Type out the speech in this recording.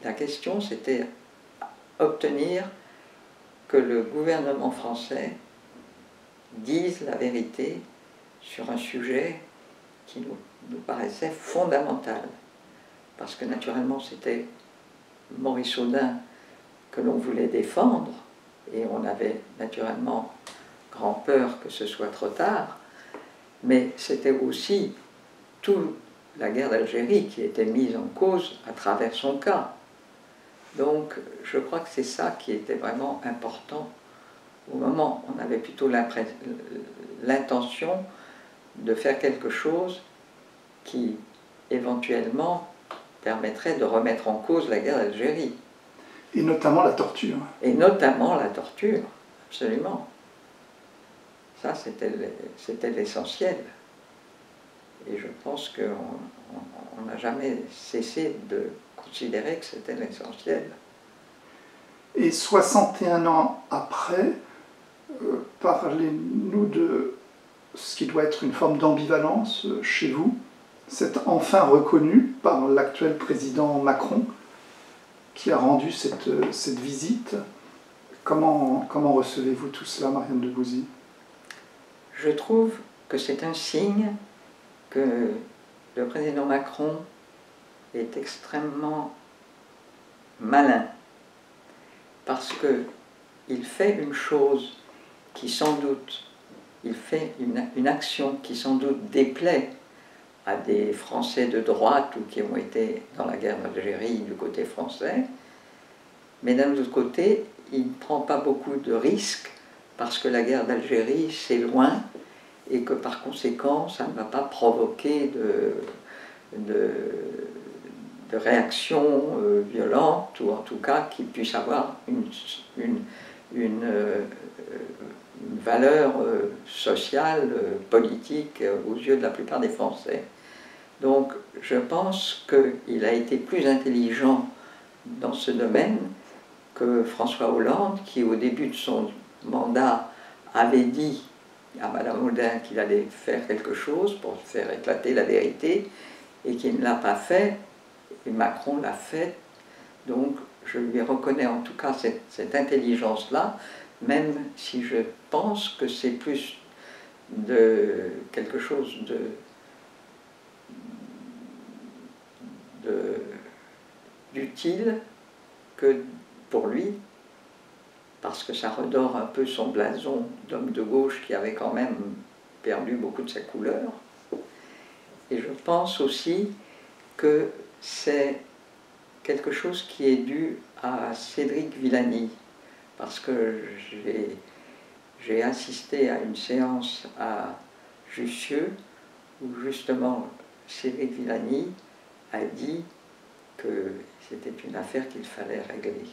La question, c'était obtenir que le gouvernement français dise la vérité sur un sujet qui nous paraissait fondamental. Parce que naturellement, c'était Maurice Audin que l'on voulait défendre, et on avait naturellement grand peur que ce soit trop tard, mais c'était aussi toute la guerre d'Algérie qui était mise en cause à travers son cas. Donc je crois que c'est ça qui était vraiment important au moment. On avait plutôt l'intention de faire quelque chose qui éventuellement permettrait de remettre en cause la guerre d'Algérie. Et notamment la torture. Et notamment la torture, absolument. Ça, c'était l'essentiel. Et je pense qu'on n'a jamais cessé de considérer que c'était l'essentiel. Et 61 ans après, parlez-nous de ce qui doit être une forme d'ambivalence chez vous. C'est enfin reconnu par l'actuel président Macron, qui a rendu cette visite. Comment recevez-vous tout cela, Marianne de Bouzy? Je trouve que c'est un signe que le président Macron est extrêmement malin, parce qu'il fait une chose qui sans doute, il fait une action qui sans doute déplaît à des Français de droite ou qui ont été dans la guerre d'Algérie du côté français, mais d'un autre côté, il ne prend pas beaucoup de risques parce que la guerre d'Algérie, c'est loin, et que par conséquent, ça ne va pas provoquer de réaction violente, ou en tout cas qui puisse avoir une valeur sociale, politique aux yeux de la plupart des Français. Donc je pense qu'il a été plus intelligent dans ce domaine que François Hollande, qui au début de son mandat avait dit à Madame Audin qu'il allait faire quelque chose pour faire éclater la vérité, et qu'il ne l'a pas fait, et Macron l'a fait. Donc je lui reconnais en tout cas cette intelligence-là, même si je pense que c'est plus de quelque chose d'utile que pour lui, parce que ça redore un peu son blason d'homme de gauche qui avait quand même perdu beaucoup de sa couleur. Et je pense aussi que c'est quelque chose qui est dû à Cédric Villani, parce que j'ai assisté à une séance à Jussieu où justement Cédric Villani a dit que c'était une affaire qu'il fallait régler.